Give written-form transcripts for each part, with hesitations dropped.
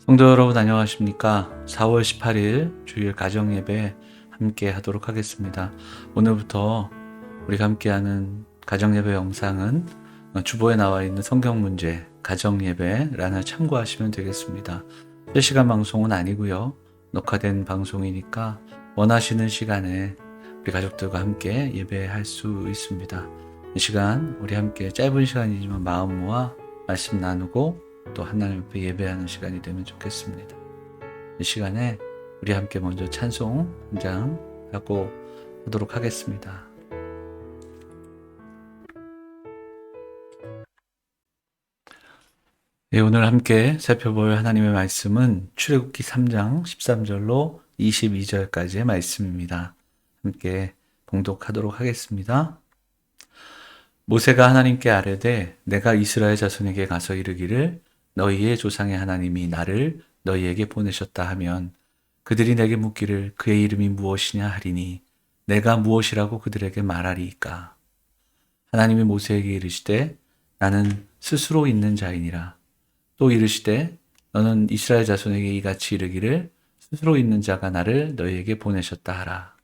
성도 여러분 안녕하십니까? 4월 18일 주일 가정예배 함께 하도록 하겠습니다. 오늘부터 우리가 함께하는 가정예배 영상은 주보에 나와 있는 성경문제 가정예배란을 참고하시면 되겠습니다. 실시간 방송은 아니고요. 녹화된 방송이니까 원하시는 시간에 우리 가족들과 함께 예배할 수 있습니다. 이 시간 우리 함께 짧은 시간이지만 마음 모아 말씀 나누고 또 하나님 앞에 예배하는 시간이 되면 좋겠습니다. 이 시간에 우리 함께 먼저 찬송 한 장 하고 하도록 하겠습니다. 네, 오늘 함께 살펴볼 하나님의 말씀은 출애굽기 3장 13절로 22절까지의 말씀입니다. 함께 봉독하도록 하겠습니다. 모세가 하나님께 아뢰되 내가 이스라엘 자손에게 가서 이르기를 너희의 조상의 하나님이 나를 너희에게 보내셨다 하면 그들이 내게 묻기를 그의 이름이 무엇이냐 하리니 내가 무엇이라고 그들에게 말하리이까. 하나님이 모세에게 이르시되 나는 스스로 있는 자이니라. 또 이르시되 너는 이스라엘 자손에게 이같이 이르기를 스스로 있는 자가 나를 너희에게 보내셨다 하라.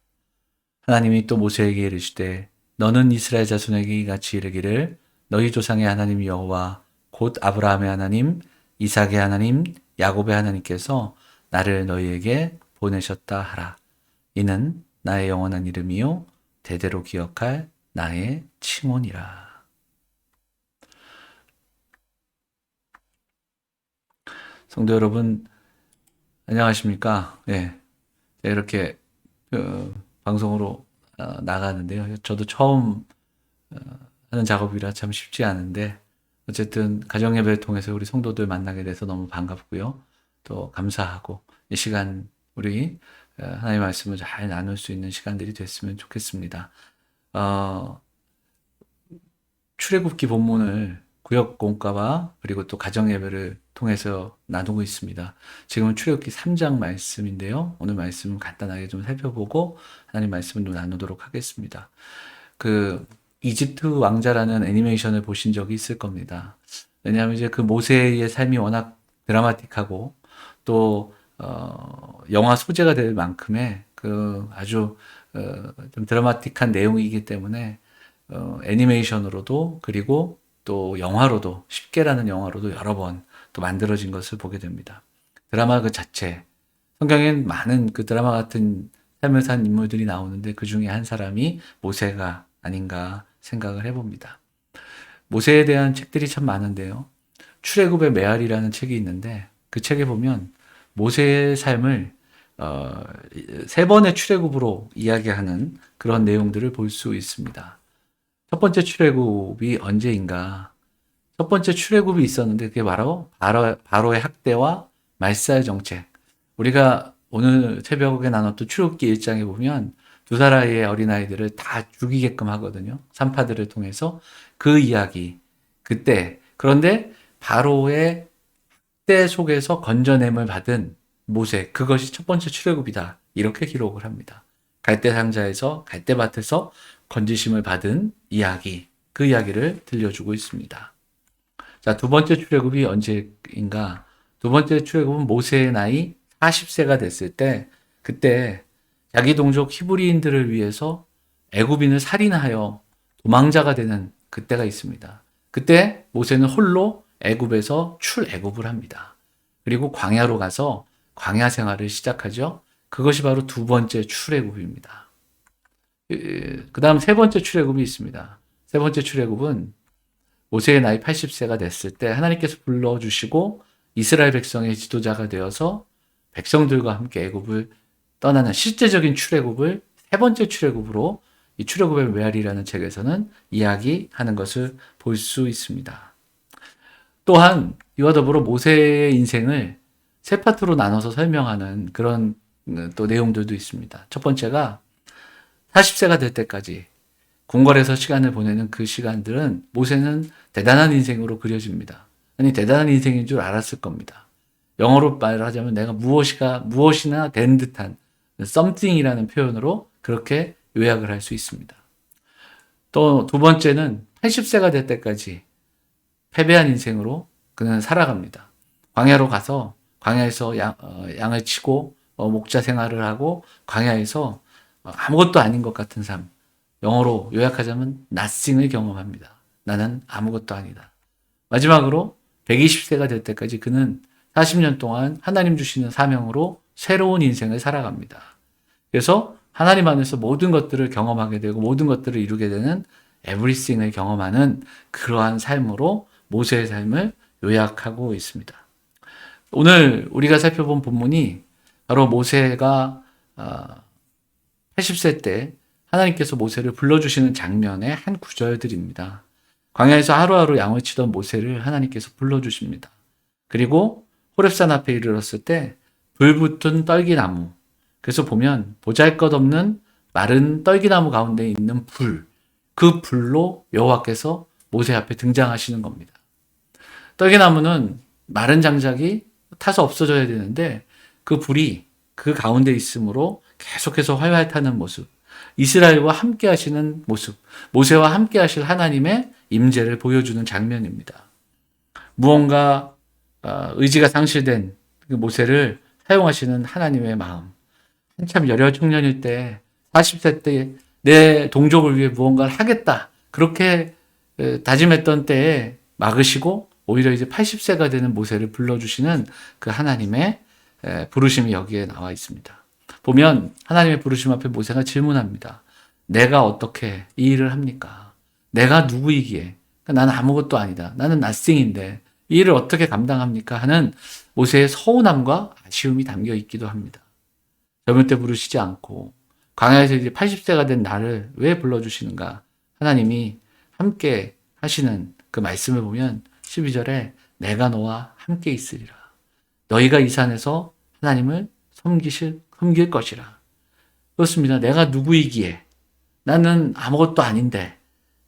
하나님이 또 모세에게 이르시되 너는 이스라엘 자손에게 이같이 이르기를 너희 조상의 하나님 여호와 곧 아브라함의 하나님, 이삭의 하나님, 야곱의 하나님께서 나를 너희에게 보내셨다 하라. 이는 나의 영원한 이름이요 대대로 기억할 나의 칭혼이라. 성도 여러분 안녕하십니까? 네, 이렇게 방송으로 나가는데요. 저도 처음 하는 작업이라 참 쉽지 않은데 어쨌든 가정예배를 통해서 우리 성도들 만나게 돼서 너무 반갑고요. 또 감사하고 이 시간 우리 하나님의 말씀을 잘 나눌 수 있는 시간들이 됐으면 좋겠습니다. 출애굽기 본문을 구역 공과와 그리고 또 가정예배를 통해서 나누고 있습니다. 지금은 출애굽기 3장 말씀인데요. 오늘 말씀은 간단하게 좀 살펴보고 하나님 말씀을 좀 나누도록 하겠습니다. 이집트 왕자라는 애니메이션을 보신 적이 있을 겁니다. 왜냐하면 이제 그 모세의 삶이 워낙 드라마틱하고 또 영화 소재가 될 만큼의 아주 좀 드라마틱한 내용이기 때문에 애니메이션으로도 그리고 또 영화로도 10개라는 영화로도 여러 번 또 만들어진 것을 보게 됩니다. 드라마 그 자체 성경엔 많은 그 드라마 같은 삶을 산 인물들이 나오는데 그 중에 한 사람이 모세가 아닌가 생각을 해봅니다. 모세에 대한 책들이 참 많은데요. 출애굽의 메아리라는 책이 있는데 그 책에 보면 모세의 삶을 세 번의 출애굽으로 이야기하는 그런 내용들을 볼 수 있습니다. 첫 번째 출애굽이 언제인가? 첫 번째 출애굽이 있었는데 그게 바로 바로의 학대와 말살 정책. 우리가 오늘 새벽에 나눴던 출애굽기 1장에 보면 두 사라의 어린아이들을 다 죽이게끔 하거든요. 산파들을 통해서 그 이야기. 그때 그런데 바로의 학대 속에서 건져냄을 받은 모세. 그것이 첫 번째 출애굽이다. 이렇게 기록을 합니다. 갈대 상자에서 갈대밭에서 건지심을 받은 이야기. 그 이야기를 들려주고 있습니다. 자, 두 번째 출애굽이 언제인가? 두 번째 출애굽은 모세의 나이 40세가 됐을 때 그때 자기 동족 히브리인들을 위해서 애굽인을 살인하여 도망자가 되는 그때가 있습니다. 그때 모세는 홀로 애굽에서 출애굽을 합니다. 그리고 광야로 가서 광야 생활을 시작하죠. 그것이 바로 두 번째 출애굽입니다. 그 다음 세 번째 출애굽이 있습니다. 세 번째 출애굽은 모세의 나이 80세가 됐을 때 하나님께서 불러주시고 이스라엘 백성의 지도자가 되어서 백성들과 함께 애굽을 떠나는 실제적인 출애굽을 세 번째 출애굽으로 이 출애굽의 메아리라는 책에서는 이야기하는 것을 볼 수 있습니다. 또한 이와 더불어 모세의 인생을 세 파트로 나눠서 설명하는 그런 또 내용들도 있습니다. 첫 번째가 40세가 될 때까지 궁궐에서 시간을 보내는 그 시간들은 모세는 대단한 인생으로 그려집니다. 아니 대단한 인생인 줄 알았을 겁니다. 영어로 말하자면 내가 무엇이나 된 듯한 something이라는 표현으로 그렇게 요약을 할 수 있습니다. 또 두 번째는 80세가 될 때까지 패배한 인생으로 그는 살아갑니다. 광야에서 양을 치고 목자 생활을 하고 광야에서 아무것도 아닌 것 같은 삶. 영어로 요약하자면 nothing을 경험합니다. 나는 아무것도 아니다. 마지막으로 120세가 될 때까지 그는 40년 동안 하나님 주시는 사명으로 새로운 인생을 살아갑니다. 그래서 하나님 안에서 모든 것들을 경험하게 되고 모든 것들을 이루게 되는 everything을 경험하는 그러한 삶으로 모세의 삶을 요약하고 있습니다. 오늘 우리가 살펴본 본문이 바로 모세가 80세 때 하나님께서 모세를 불러주시는 장면의 한 구절들입니다. 광야에서 하루하루 양을 치던 모세를 하나님께서 불러주십니다. 그리고 호렙산 앞에 이르렀을 때 불붙은 떨기나무, 그래서 보면 보잘것없는 마른 떨기나무 가운데 있는 불, 그 불로 여호와께서 모세 앞에 등장하시는 겁니다. 떨기나무는 마른 장작이 타서 없어져야 되는데 그 불이 그 가운데 있으므로 계속해서 활활 타는 모습, 이스라엘과 함께 하시는 모습, 모세와 함께 하실 하나님의 임재를 보여주는 장면입니다. 무언가 의지가 상실된 그 모세를 사용하시는 하나님의 마음. 한참 열혈 청년일 때 40세 때 내 동족을 위해 무언가를 하겠다. 그렇게 다짐했던 때에 막으시고 오히려 이제 80세가 되는 모세를 불러주시는 그 하나님의 부르심이 여기에 나와 있습니다. 보면 하나님의 부르심 앞에 모세가 질문합니다. 내가 어떻게 이 일을 합니까? 내가 누구이기에? 나는 아무것도 아니다. 나는 nothing인데 이 일을 어떻게 감당합니까? 하는 모세의 서운함과 아쉬움이 담겨 있기도 합니다. 젊을 때 부르시지 않고 광야에서 이제 80세가 된 나를 왜 불러주시는가? 하나님이 함께 하시는 그 말씀을 보면 12절에 내가 너와 함께 있으리라. 너희가 이 산에서 하나님을 섬길 것이라. 그렇습니다. 내가 누구이기에? 나는 아무것도 아닌데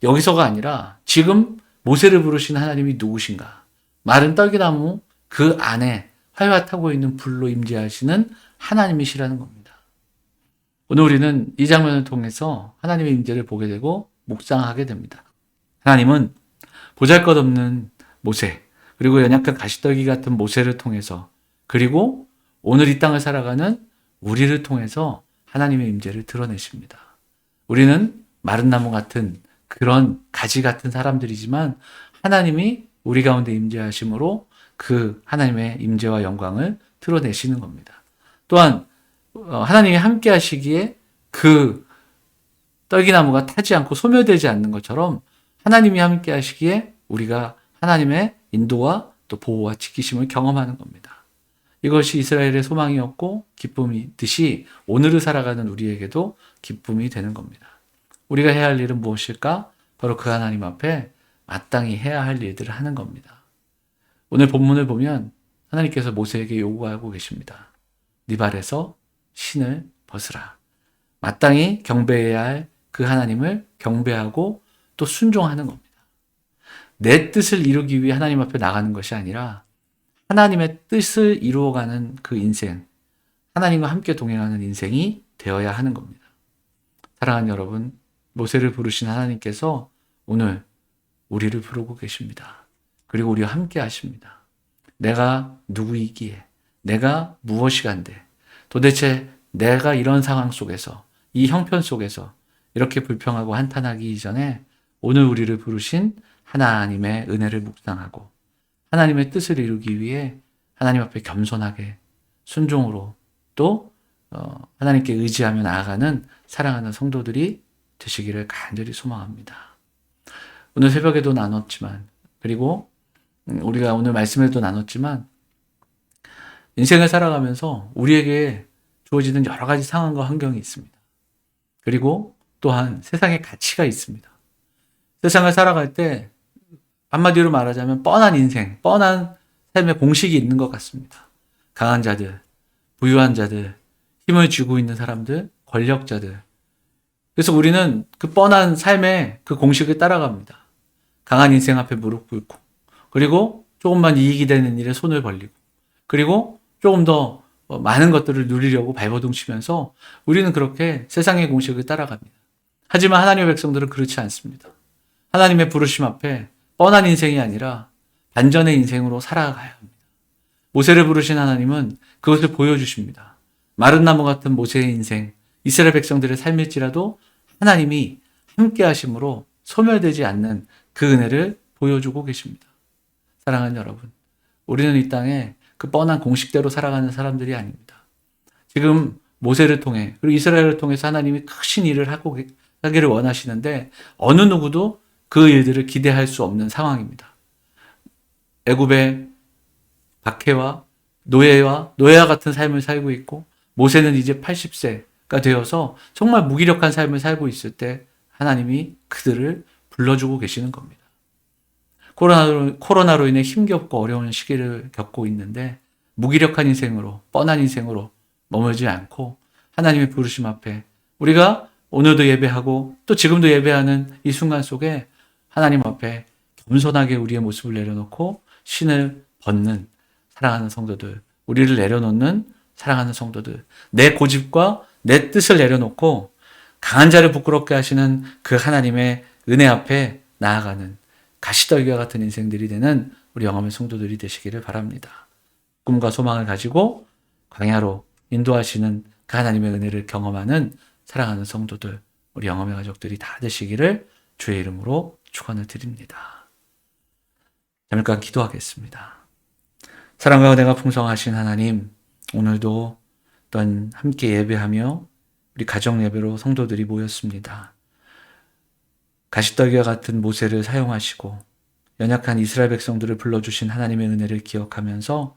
여기서가 아니라 지금 모세를 부르신 하나님이 누구신가? 마른 떨기나무 그 안에 활활 타고 있는 불로 임재하시는 하나님이시라는 겁니다. 오늘 우리는 이 장면을 통해서 하나님의 임재를 보게 되고 묵상하게 됩니다. 하나님은 보잘것없는 모세, 그리고 연약한 가시떨기 같은 모세를 통해서, 그리고 오늘 이 땅을 살아가는 우리를 통해서 하나님의 임재를 드러내십니다. 우리는 마른 나무 같은 그런 가지 같은 사람들이지만 하나님이 우리 가운데 임재하심으로 그 하나님의 임재와 영광을 드러내시는 겁니다. 또한 하나님이 함께 하시기에 그 떨기나무가 타지 않고 소멸되지 않는 것처럼 하나님이 함께 하시기에 우리가 하나님의 인도와 또 보호와 지키심을 경험하는 겁니다. 이것이 이스라엘의 소망이었고 기쁨이듯이 오늘을 살아가는 우리에게도 기쁨이 되는 겁니다. 우리가 해야 할 일은 무엇일까? 바로 그 하나님 앞에 마땅히 해야 할 일들을 하는 겁니다. 오늘 본문을 보면 하나님께서 모세에게 요구하고 계십니다. 네 발에서 신을 벗으라. 마땅히 경배해야 할 그 하나님을 경배하고 또 순종하는 겁니다. 내 뜻을 이루기 위해 하나님 앞에 나가는 것이 아니라 하나님의 뜻을 이루어가는 그 인생, 하나님과 함께 동행하는 인생이 되어야 하는 겁니다. 사랑하는 여러분, 모세를 부르신 하나님께서 오늘 우리를 부르고 계십니다. 그리고 우리와 함께 하십니다. 내가 누구이기에, 내가 무엇이간데, 도대체 내가 이런 상황 속에서, 이 형편 속에서 이렇게 불평하고 한탄하기 이전에 오늘 우리를 부르신 하나님의 은혜를 묵상하고 하나님의 뜻을 이루기 위해 하나님 앞에 겸손하게 순종으로 또 하나님께 의지하며 나아가는 사랑하는 성도들이 되시기를 간절히 소망합니다. 오늘 새벽에도 나눴지만, 그리고 우리가 오늘 말씀에도 나눴지만, 인생을 살아가면서 우리에게 주어지는 여러 가지 상황과 환경이 있습니다. 그리고 또한 세상의 가치가 있습니다. 세상을 살아갈 때 한마디로 말하자면 뻔한 인생, 뻔한 삶의 공식이 있는 것 같습니다. 강한 자들, 부유한 자들, 힘을 쥐고 있는 사람들, 권력자들. 그래서 우리는 그 뻔한 삶의 그 공식을 따라갑니다. 강한 인생 앞에 무릎 꿇고, 그리고 조금만 이익이 되는 일에 손을 벌리고, 그리고 조금 더 많은 것들을 누리려고 발버둥 치면서 우리는 그렇게 세상의 공식을 따라갑니다. 하지만 하나님의 백성들은 그렇지 않습니다. 하나님의 부르심 앞에 뻔한 인생이 아니라 반전의 인생으로 살아가야 합니다. 모세를 부르신 하나님은 그것을 보여주십니다. 마른 나무 같은 모세의 인생, 이스라엘 백성들의 삶일지라도 하나님이 함께 하심으로 소멸되지 않는 그 은혜를 보여주고 계십니다. 사랑하는 여러분, 우리는 이 땅에 그 뻔한 공식대로 살아가는 사람들이 아닙니다. 지금 모세를 통해 그리고 이스라엘을 통해서 하나님이 크신 일을 하기를 원하시는데 어느 누구도 그 일들을 기대할 수 없는 상황입니다. 애굽의 박해와 노예와 같은 삶을 살고 있고 모세는 이제 80세가 되어서 정말 무기력한 삶을 살고 있을 때 하나님이 그들을 불러주고 계시는 겁니다. 코로나로 인해 힘겹고 어려운 시기를 겪고 있는데 무기력한 인생으로 뻔한 인생으로 머물지 않고 하나님의 부르심 앞에 우리가 오늘도 예배하고 또 지금도 예배하는 이 순간 속에 하나님 앞에 겸손하게 우리의 모습을 내려놓고 신을 벗는 사랑하는 성도들, 우리를 내려놓는 사랑하는 성도들, 내 고집과 내 뜻을 내려놓고 강한 자를 부끄럽게 하시는 그 하나님의 은혜 앞에 나아가는 가시떨기와 같은 인생들이 되는 우리 영험의 성도들이 되시기를 바랍니다. 꿈과 소망을 가지고 광야로 인도하시는 그 하나님의 은혜를 경험하는 사랑하는 성도들, 우리 영험의 가족들이 다 되시기를 주의 이름으로 축원을 드립니다. 잠깐 기도하겠습니다. 사랑과 은혜가 풍성하신 하나님, 오늘도 또한 함께 예배하며 우리 가정 예배로 성도들이 모였습니다. 가시떨기와 같은 모세를 사용하시고 연약한 이스라엘 백성들을 불러주신 하나님의 은혜를 기억하면서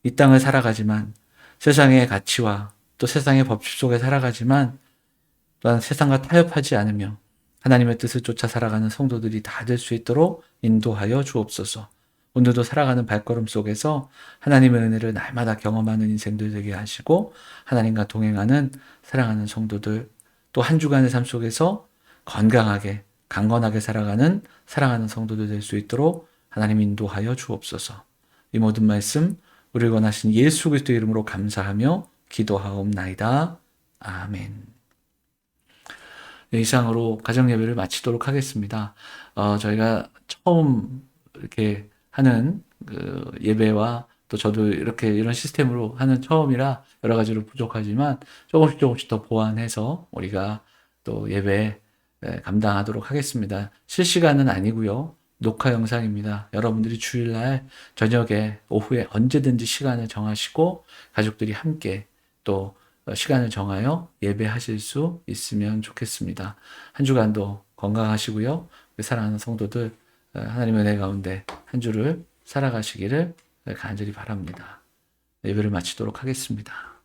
이 땅을 살아가지만 세상의 가치와 또 세상의 법칙 속에 살아가지만 또한 세상과 타협하지 않으며 하나님의 뜻을 쫓아 살아가는 성도들이 다 될 수 있도록 인도하여 주옵소서. 오늘도 살아가는 발걸음 속에서 하나님의 은혜를 날마다 경험하는 인생들 되게 하시고 하나님과 동행하는 사랑하는 성도들 또 한 주간의 삶 속에서 건강하게 강건하게 살아가는 사랑하는 성도들 될 수 있도록 하나님 인도하여 주옵소서. 이 모든 말씀 우리를 원하신 예수 그리스도의 이름으로 감사하며 기도하옵나이다. 아멘. 네, 이상으로 가정 예배를 마치도록 하겠습니다. 저희가 처음 이렇게 하는 그 예배와 또 저도 이렇게 이런 시스템으로 하는 처음이라 여러 가지로 부족하지만 조금씩 더 보완해서 우리가 또 예배 감당하도록 하겠습니다. 실시간은 아니고요. 녹화 영상입니다. 여러분들이 주일날 저녁에 오후에 언제든지 시간을 정하시고 가족들이 함께 또 시간을 정하여 예배하실 수 있으면 좋겠습니다. 한 주간도 건강하시고요. 우리 사랑하는 성도들 하나님의 은혜 가운데 한 주를 살아가시기를 간절히 바랍니다. 예배를 마치도록 하겠습니다.